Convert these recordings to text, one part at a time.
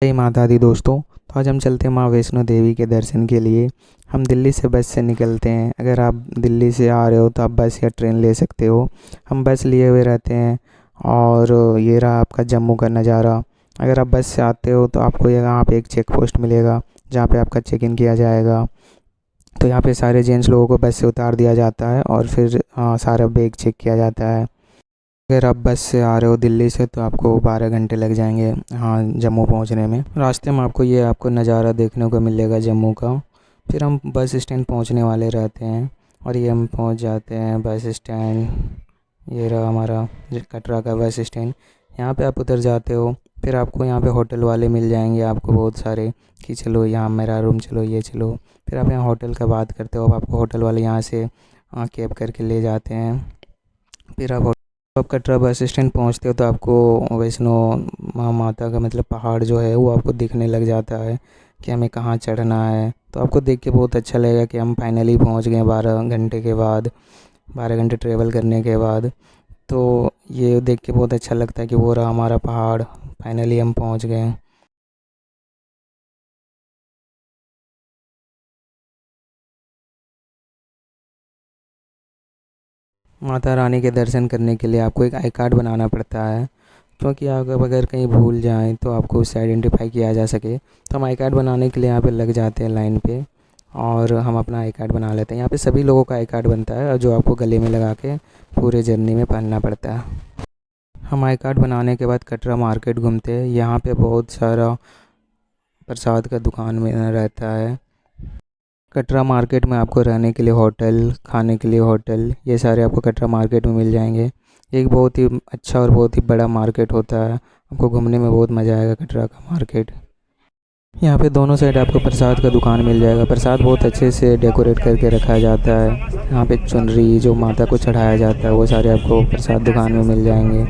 जय माता दी दोस्तों। तो आज हम चलते हैं माँ वैष्णो देवी के दर्शन के लिए। हम दिल्ली से बस से निकलते हैं। अगर आप दिल्ली से आ रहे हो तो आप बस या ट्रेन ले सकते हो। हम बस लिए हुए रहते हैं। और ये रहा आपका जम्मू का नज़ारा। अगर आप बस से आते हो तो आपको यहाँ पे एक चेक पोस्ट मिलेगा जहाँ पे आपका चेक इन किया जाएगा। तो यहाँ पे सारे जेंट्स लोगों को बस से उतार दिया जाता है और फिर सारा बैग चेक किया जाता है। अगर आप बस से आ रहे हो दिल्ली से तो आपको 12 घंटे लग जाएंगे जम्मू पहुंचने में। रास्ते में आपको नज़ारा देखने को मिलेगा जम्मू का। फिर हम बस स्टैंड पहुंचने वाले रहते हैं और ये हम पहुंच जाते हैं बस स्टैंड। ये रहा हमारा कटरा का बस स्टैंड। यहाँ पे आप उतर जाते हो। फिर आपको यहाँ पे होटल वाले मिल जाएंगे आपको बहुत सारे कि चलो यहाँ मेरा रूम, चलो ये चलो। फिर आप यहाँ होटल का बात करते हो, अब आपको होटल वाले यहाँ से कैब करके ले जाते हैं। फिर आप कटरा बस स्टैंड पहुंचते हो तो आपको वैष्णो माता का मतलब पहाड़ जो है वो आपको दिखने लग जाता है कि हमें कहाँ चढ़ना है। तो आपको देख के बहुत अच्छा लगेगा कि हम फाइनली पहुंच गए 12 घंटे के बाद, 12 घंटे ट्रेवल करने के बाद। तो ये देख के बहुत अच्छा लगता है कि वो रहा हमारा पहाड़, फाइनली हम पहुंच गए। माता रानी के दर्शन करने के लिए आपको एक आई कार्ड बनाना पड़ता है, क्योंकि आप अगर कहीं भूल जाएं तो आपको उससे आइडेंटिफाई किया जा सके। तो हम आई कार्ड बनाने के लिए यहाँ पे लग जाते हैं लाइन पे और हम अपना आई कार्ड बना लेते हैं। यहाँ पे सभी लोगों का आई कार्ड बनता है और जो आपको गले में लगा के पूरे जर्नी में पहनना पड़ता है। हम आई कार्ड बनाने के बाद कटरा मार्केट घूमते हैं। यहाँ पे बहुत सारा प्रसाद का दुकान में रहता है। कटरा मार्केट में आपको रहने के लिए होटल, खाने के लिए होटल, ये सारे आपको कटरा मार्केट में मिल जाएंगे। एक बहुत ही अच्छा और बहुत ही बड़ा मार्केट होता है। आपको घूमने में बहुत मज़ा आएगा कटरा का मार्केट। यहाँ पे दोनों साइड आपको प्रसाद का दुकान मिल जाएगा। प्रसाद बहुत अच्छे से डेकोरेट करके रखा जाता है। यहाँ पे चुनरी जो माता को चढ़ाया जाता है वो सारे आपको प्रसाद दुकान में मिल जाएंगे।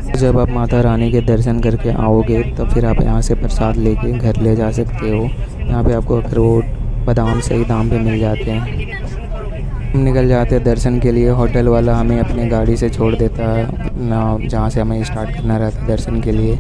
तो जब आप माता रानी के दर्शन करके आओगे तो फिर आप यहाँ से प्रसाद लेके घर ले जा सकते हो। यहाँ पे आपको अखरोट, बादाम सही दाम पे मिल जाते हैं। हम निकल जाते हैं दर्शन के लिए। होटल वाला हमें अपने गाड़ी से छोड़ देता है ना, जहाँ से हमें स्टार्ट करना रहता है दर्शन के लिए।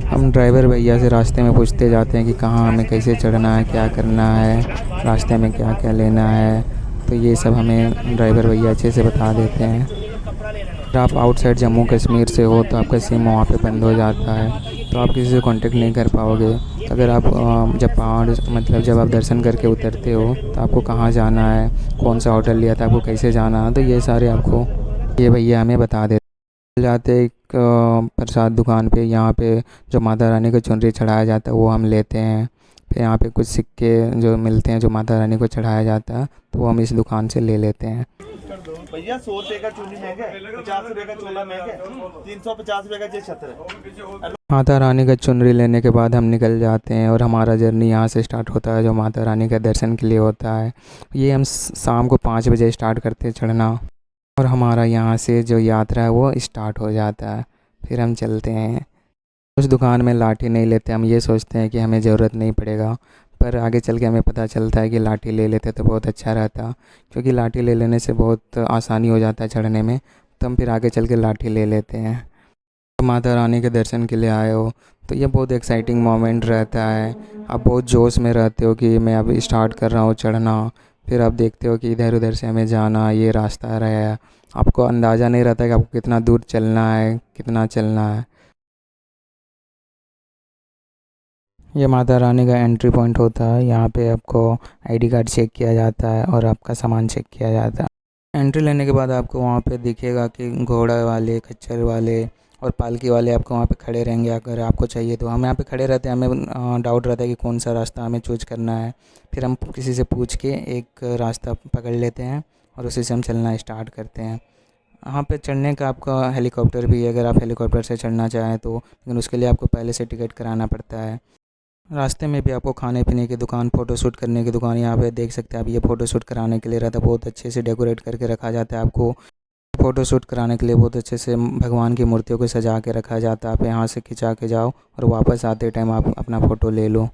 हम ड्राइवर भैया से रास्ते में पूछते जाते हैं कि कहाँ हमें कैसे चढ़ना है, क्या करना है, रास्ते में क्या क्या लेना है। तो ये सब हमें ड्राइवर भैया अच्छे से बता देते हैं। अगर आप आउटसाइड जम्मू कश्मीर से हो तो आपका सिम वहाँ पे बंद हो जाता है, तो आप किसी से कांटेक्ट नहीं कर पाओगे। अगर आप जब पहाड़ मतलब जब आप दर्शन करके उतरते हो तो आपको कहाँ जाना है, कौन सा होटल लिया था, आपको कैसे जाना है, तो ये सारे आपको ये भैया हमें बता देते। जाते एक प्रसाद दुकान पे, यहाँ पे जो माता रानी को चुनरी चढ़ाया जाता है वो हम लेते हैं। फिर यहाँ पे कुछ सिक्के जो मिलते हैं जो माता रानी को चढ़ाया जाता है तो वो हम इस दुकान से ले लेते हैं। भैया 100 रुपए का चूनी महंगा है, 50 रुपए का चोला महंगा है, 350 रुपए का ये छत्र है। माता रानी का चुनरी लेने के बाद हम निकल जाते हैं और हमारा जर्नी यहाँ से स्टार्ट होता है जो माता रानी का दर्शन के लिए होता है। ये हम शाम को 5 बजे स्टार्ट करते हैं चढ़ना और हमारा यहाँ से जो यात्रा है वो स्टार्ट हो जाता है। फिर हम चलते हैं। उस दुकान में लाठी नहीं लेते, हम ये सोचते हैं कि हमें ज़रूरत नहीं पड़ेगा, पर आगे चल के हमें पता चलता है कि लाठी ले लेते तो बहुत अच्छा रहता, क्योंकि लाठी ले लेने से बहुत आसानी हो जाता है चढ़ने में। तो हम फिर आगे चल के लाठी ले लेते हैं। तो माता रानी के दर्शन के लिए आए हो तो ये बहुत एक्साइटिंग मोमेंट रहता है। आप बहुत जोश में रहते हो कि मैं अभी स्टार्ट कर रहा हूँ चढ़ना। फिर आप देखते हो कि इधर उधर से हमें जाना, ये रास्ता रहा है। आपको अंदाज़ा नहीं रहता कि आपको कितना दूर चलना है, कितना चलना है। ये माता रानी का एंट्री पॉइंट होता है। यहाँ पे आपको आईडी कार्ड चेक किया जाता है और आपका सामान चेक किया जाता है। एंट्री लेने के बाद आपको वहाँ पे दिखेगा कि घोड़ा वाले, खच्चर वाले और पालकी वाले आपको वहाँ पे खड़े रहेंगे। अगर आपको चाहिए तो हम यहाँ पे खड़े रहते हैं, हमें डाउट रहता है कि कौन सा रास्ता हमें चूज करना है। फिर हम किसी से पूछ के एक रास्ता पकड़ लेते हैं और उसी से हम चलना स्टार्ट करते हैं। वहाँ पे चढ़ने का आपका हेलीकॉप्टर भी है, अगर आप हेलीकॉप्टर से चढ़ना चाहें तो, लेकिन उसके लिए आपको पहले से टिकट कराना पड़ता है। रास्ते में भी आपको खाने पीने की दुकान, फ़ोटोशूट करने की दुकान यहाँ पे देख सकते हैं आप। ये फ़ोटोशूट कराने के लिए रहता है, बहुत अच्छे से डेकोरेट करके रखा जाता है। आपको फ़ोटोशूट कराने के लिए बहुत अच्छे से भगवान की मूर्तियों को सजा के रखा जाता है। आप यहाँ से खिंचा के जाओ और वापस आते टाइम आप अपना फ़ोटो ले लो।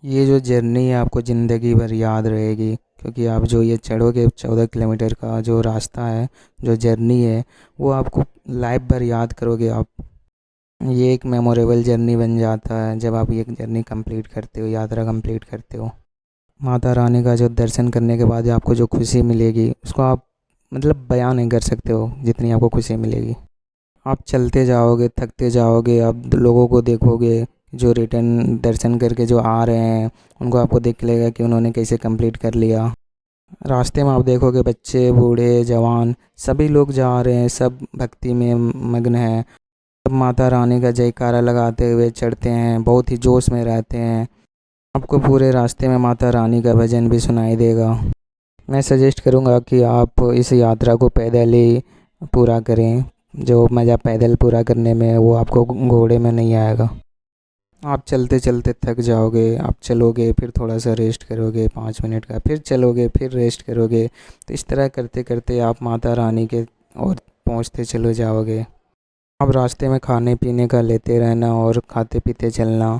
ये जो जर्नी है आपको ज़िंदगी भर याद रहेगी, क्योंकि आप जो ये चढ़ोगे 14 किलोमीटर का जो रास्ता है, जो जर्नी है, वो आपको लाइफ भर याद करोगे आप। ये एक मेमोरेबल जर्नी बन जाता है जब आप ये जर्नी कंप्लीट करते हो, यात्रा कंप्लीट करते हो। माता रानी का जो दर्शन करने के बाद आपको जो खुशी मिलेगी उसको आप मतलब बयां नहीं कर सकते हो, जितनी आपको खुशी मिलेगी। आप चलते जाओगे, थकते जाओगे, आप लोगों को देखोगे जो रिटर्न दर्शन करके जो आ रहे हैं, उनको आपको देख लेगा कि उन्होंने कैसे कंप्लीट कर लिया। रास्ते में आप देखोगे बच्चे, बूढ़े, जवान सभी लोग जा रहे हैं, सब भक्ति में मग्न हैं। सब माता रानी का जयकारा लगाते हुए चढ़ते हैं, बहुत ही जोश में रहते हैं। आपको पूरे रास्ते में माता रानी का भजन भी सुनाई देगा। मैं सजेस्ट करूँगा कि आप इस यात्रा को पैदल ही पूरा करें। जो मज़ा पैदल पूरा करने में है वो आपको घोड़े में नहीं आएगा। आप चलते चलते थक जाओगे, आप चलोगे फिर थोड़ा सा रेस्ट करोगे 5 मिनट का, फिर चलोगे फिर रेस्ट करोगे। तो इस तरह करते करते आप माता रानी के और पहुँचते चले जाओगे। आप रास्ते में खाने पीने का लेते रहना और खाते पीते चलना।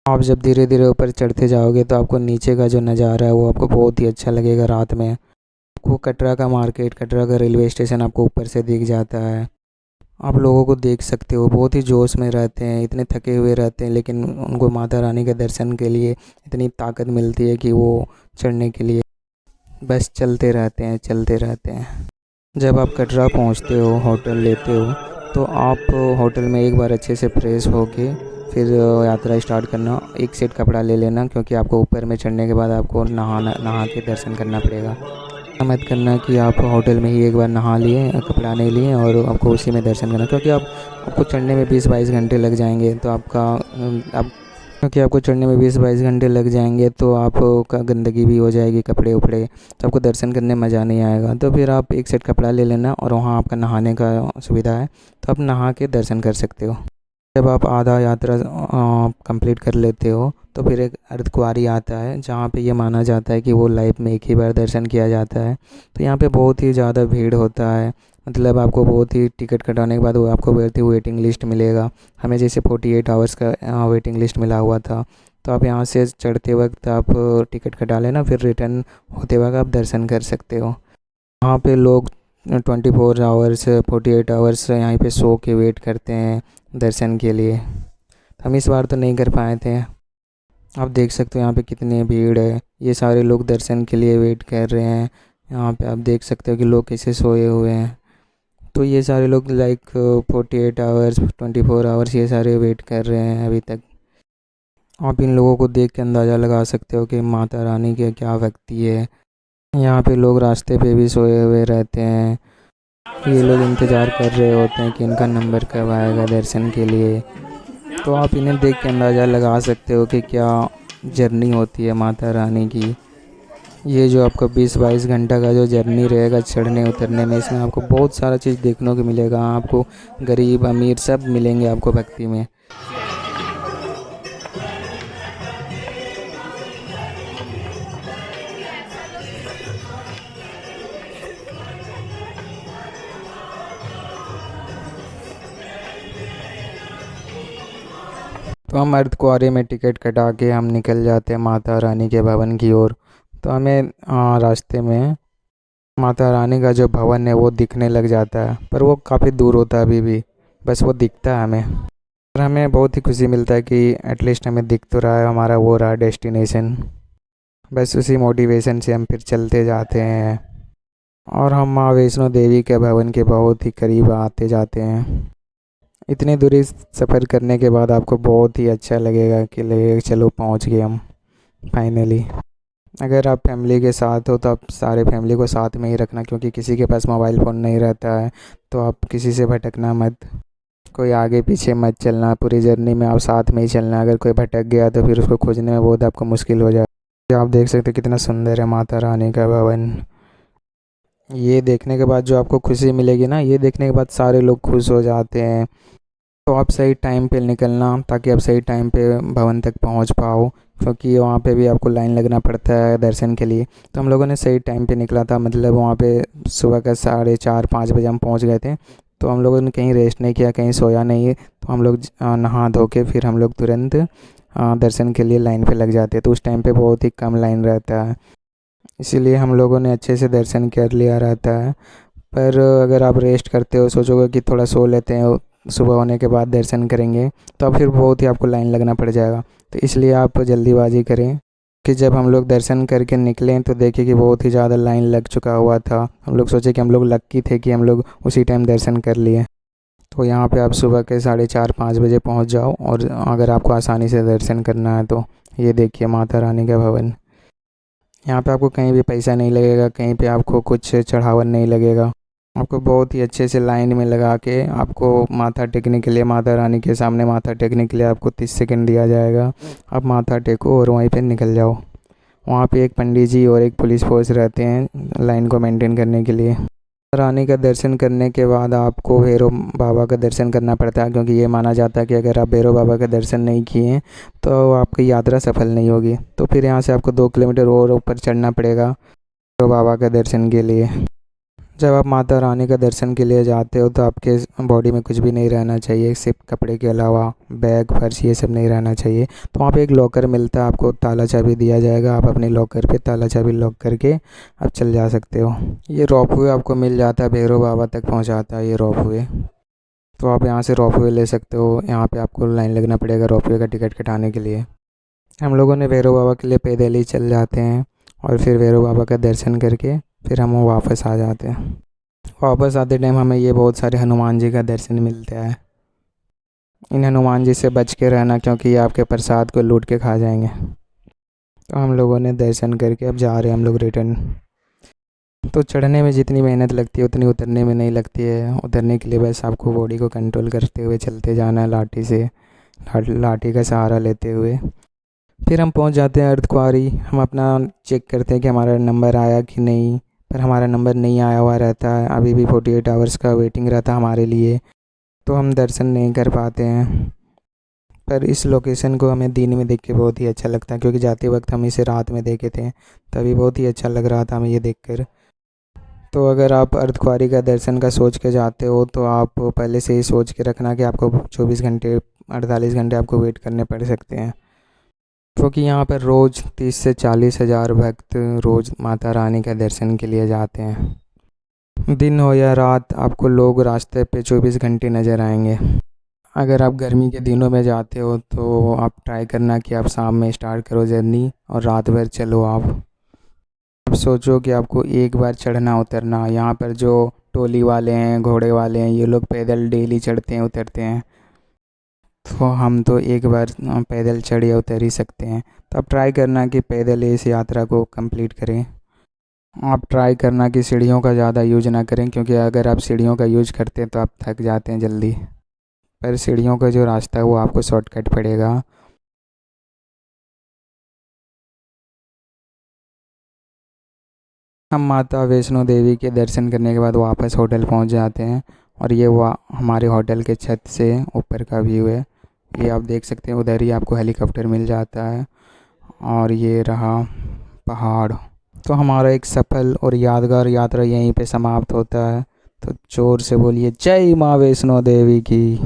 आप जब धीरे धीरे ऊपर चढ़ते जाओगे तो आपको नीचे का जो नज़ारा है वो आपको बहुत ही अच्छा लगेगा। रात में आपको कटरा का मार्केट, कटरा का रेलवे स्टेशन आपको ऊपर से दिख जाता है। आप लोगों को देख सकते हो, बहुत ही जोश में रहते हैं, इतने थके हुए रहते हैं, लेकिन उनको माता रानी के दर्शन के लिए इतनी ताकत मिलती है कि वो चढ़ने के लिए बस चलते रहते हैं, चलते रहते हैं। जब आप कटरा पहुंचते हो, होटल लेते हो, तो आप होटल में एक बार अच्छे से फ्रेश होके फिर यात्रा स्टार्ट करना। एक सेट कपड़ा ले लेना, क्योंकि आपको ऊपर में चढ़ने के बाद आपको नहा के दर्शन करना पड़ेगा। मत करना कि आप होटल में ही एक बार नहा लिए, कपड़ा नहीं लिए और आपको उसी में दर्शन करना, क्योंकि आपको चढ़ने में 20-22 घंटे लग जाएंगे। तो क्योंकि आपको चढ़ने में 20-22 घंटे लग जाएंगे तो आपका गंदगी भी हो जाएगी, कपड़े उपड़े, तो आपको दर्शन करने में मज़ा नहीं आएगा। तो फिर आप एक सेट कपड़ा ले लेना और वहाँ आपका नहाने का सुविधा है, तो आप नहा के दर्शन कर सकते हो। जब आप आधा यात्रा कंप्लीट कर लेते हो तो फिर एक अर्धकुंवारी आता है, जहाँ पे ये माना जाता है कि वो लाइफ में एक ही बार दर्शन किया जाता है। तो यहाँ पे बहुत ही ज़्यादा भीड़ होता है, मतलब आपको बहुत ही टिकट कटाने के बाद वो आपको बहुत ही वेटिंग लिस्ट मिलेगा। हमें जैसे 48 आवर्स का वेटिंग लिस्ट मिला हुआ था। तो आप यहाँ से चढ़ते वक्त आप टिकट कटा लेना, फिर रिटर्न होते वक्त आप दर्शन कर सकते हो। वहाँ पे लोग 24 आवर्स 48 आवर्स यहाँ पे सो के वेट करते हैं दर्शन के लिए। हम इस बार तो नहीं कर पाए थे। आप देख सकते हो यहाँ पे कितनी भीड़ है, ये सारे लोग दर्शन के लिए वेट कर रहे हैं। यहाँ पे आप देख सकते हो कि लोग कैसे सोए हुए हैं। तो ये सारे लोग लाइक 48 आवर्स 24 आवर्स ये सारे वेट कर रहे हैं अभी तक। आप इन लोगों को देख के अंदाज़ा लगा सकते हो कि माता रानी की क्या भक्ति है। यहाँ पे लोग रास्ते पे भी सोए हुए रहते हैं। ये लोग इंतज़ार कर रहे होते हैं कि इनका नंबर कब आएगा दर्शन के लिए। तो आप इन्हें देख के अंदाज़ा लगा सकते हो कि क्या जर्नी होती है माता रानी की। ये जो आपका 20-22 घंटा का जो जर्नी रहेगा चढ़ने उतरने में, इसमें आपको बहुत सारा चीज़ देखने को मिलेगा। आपको गरीब अमीर सब मिलेंगे आपको भक्ति में। तो हम अर्धकुंवारी में टिकट कटा के हम निकल जाते हैं माता रानी के भवन की ओर। तो हमें रास्ते में माता रानी का जो भवन है वो दिखने लग जाता है, पर वो काफ़ी दूर होता है अभी भी, बस वो दिखता है हमें। और हमें बहुत ही खुशी मिलता है कि एटलीस्ट हमें दिख तो रहा है, हमारा वो रहा डेस्टिनेशन। बस उसी मोटिवेशन से हम फिर चलते जाते हैं और हम माँ वैष्णो देवी के भवन के बहुत ही करीब आते जाते हैं। इतनी दूरी सफ़र करने के बाद आपको बहुत ही अच्छा लगेगा कि लगेगा चलो पहुंच गए हम फाइनली। अगर आप फैमिली के साथ हो तो आप सारे फैमिली को साथ में ही रखना, क्योंकि किसी के पास मोबाइल फ़ोन नहीं रहता है। तो आप किसी से भटकना मत, कोई आगे पीछे मत चलना, पूरी जर्नी में आप साथ में ही चलना। अगर कोई भटक गया तो फिर उसको खोजने में बहुत आपको मुश्किल हो जाए। आप देख सकते हो कितना सुंदर है माता रानी का भवन। ये देखने के बाद जो आपको खुशी मिलेगी ना, ये देखने के बाद सारे लोग खुश हो जाते हैं। तो आप सही टाइम पे निकलना, ताकि आप सही टाइम पे भवन तक पहुंच पाओ, क्योंकि वहाँ पे भी आपको लाइन लगना पड़ता है दर्शन के लिए। तो हम लोगों ने सही टाइम पे निकला था, मतलब वहाँ पे सुबह का 4:30-5 बजे हम पहुँच गए थे। तो हम लोगों ने कहीं रेस्ट नहीं किया, कहीं सोया नहीं। तो हम लोग नहा धो के फिर हम लोग तुरंत दर्शन के लिए लाइन पे लग जाते। तो उस टाइम पे बहुत ही कम लाइन रहता है, इसीलिए हम लोगों ने अच्छे से दर्शन कर लिया रहता है। पर अगर आप रेस्ट करते हो, सोचोगे कि थोड़ा सो लेते हैं सुबह होने के बाद दर्शन करेंगे तो अब फिर बहुत ही आपको लाइन लगना पड़ जाएगा। तो इसलिए आप जल्दीबाजी करें कि जब हम लोग दर्शन करके निकलें तो देखें कि बहुत ही ज़्यादा लाइन लग चुका हुआ था। हम लोग सोचे कि हम लोग लक्की थे कि हम लोग उसी टाइम दर्शन कर लिए। तो यहाँ पे आप सुबह के 4:30-5 बजे पहुँच जाओ, और अगर आपको आसानी से दर्शन करना है तो ये देखिए माता रानी का भवन। यहाँ पे आपको कहीं भी पैसा नहीं लगेगा, कहीं पे आपको कुछ चढ़ावा नहीं लगेगा। आपको बहुत ही अच्छे से लाइन में लगा के आपको माथा टेकने के लिए, माता रानी के सामने माथा टेकने के लिए आपको 30 सेकंड दिया जाएगा। आप माथा टेको और वहीं पे निकल जाओ। वहाँ पे एक पंडित जी और एक पुलिस फोर्स रहते हैं लाइन को मेंटेन करने के लिए। रानी का दर्शन करने के बाद आपको भैरव बाबा का दर्शन करना पड़ता है, क्योंकि ये माना जाता है कि अगर आप भैरव बाबा का दर्शन नहीं किए तो आपकी यात्रा सफल नहीं होगी। तो फिर यहाँ से आपको 2 किलोमीटर और ऊपर चढ़ना पड़ेगा भैरव बाबा का दर्शन के लिए। जब आप माता रानी का दर्शन के लिए जाते हो तो आपके बॉडी में कुछ भी नहीं रहना चाहिए, सिर्फ कपड़े के अलावा बैग, पर्स, ये सब नहीं रहना चाहिए। तो वहाँ पे एक लॉकर मिलता है, आपको ताला चाबी दिया जाएगा। आप अपने लॉकर पे ताला चाबी लॉक करके आप चल जा सकते हो। ये रोपवे आपको मिल जाता है, भैरव बाबा तक पहुँचाता है ये रोपवे। तो आप यहाँ से रोपवे ले सकते हो। यहाँ पर आपको लाइन लगना पड़ेगा रोपवे का टिकट कटाने के लिए। हम लोगों ने भैरव बाबा के लिए पैदल ही चल जाते हैं, और फिर भैरव बाबा का दर्शन करके फिर हम वापस आ जाते हैं। वापस आते टाइम हमें ये बहुत सारे हनुमान जी का दर्शन मिलता है। इन हनुमान जी से बच के रहना, क्योंकि ये आपके प्रसाद को लूट के खा जाएंगे। तो हम लोगों ने दर्शन करके अब जा रहे हैं हम लोग रिटर्न। तो चढ़ने में जितनी मेहनत लगती है उतनी उतरने में नहीं लगती है। उतरने के लिए बस आपको बॉडी को कंट्रोल करते हुए चलते जाना है लाठी से, लाठी का सहारा लेते हुए। फिर हम पहुंच जाते हैं अर्धकुंवारी। हम अपना चेक करते हैं कि हमारा नंबर आया कि नहीं, पर हमारा नंबर नहीं आया हुआ रहता है। अभी भी 48 आवर्स का वेटिंग रहता है हमारे लिए, तो हम दर्शन नहीं कर पाते हैं। पर इस लोकेशन को हमें दिन में देख के बहुत ही अच्छा लगता है, क्योंकि जाते वक्त हम इसे रात में देखे थे, तभी बहुत ही अच्छा लग रहा था हमें ये देखकर। तो अगर आप अर्धकुंवारी का दर्शन का सोच के जाते हो तो आप पहले से ही सोच के रखना कि आपको 24 घंटे 48 घंटे आपको वेट करने पड़ सकते हैं, क्योंकि यहाँ पर रोज़ 30 से 40 हज़ार भक्त रोज़ माता रानी का दर्शन के लिए जाते हैं। दिन हो या रात आपको लोग रास्ते पे 24 घंटे नज़र आएंगे। अगर आप गर्मी के दिनों में जाते हो तो आप ट्राई करना कि आप शाम में स्टार्ट करो जर्नी और रात भर चलो। आप सोचो कि आपको एक बार चढ़ना उतरना, यहाँ पर जो टोली वाले हैं, घोड़े वाले हैं, ये लोग पैदल डेली चढ़ते हैं उतरते हैं। तो हम तो एक बार पैदल चढ़ या उतर ही सकते हैं। तो आप ट्राई करना कि पैदल इस यात्रा को कंप्लीट करें। आप ट्राई करना कि सीढ़ियों का ज़्यादा यूज ना करें, क्योंकि अगर आप सीढ़ियों का यूज करते हैं तो आप थक जाते हैं जल्दी। पर सीढ़ियों का जो रास्ता है वो आपको शॉर्टकट पड़ेगा। हम माता वैष्णो देवी के दर्शन करने के बाद वापस होटल पहुंच जाते हैं, और ये हमारे होटल के छत से ऊपर का व्यू है। ये आप देख सकते हैं, उधर ही आपको हेलीकॉप्टर मिल जाता है, और ये रहा पहाड़। तो हमारा एक सफल और यादगार यात्रा यहीं पे समाप्त होता है। तो जोर से बोलिए जय माँ वैष्णो देवी की।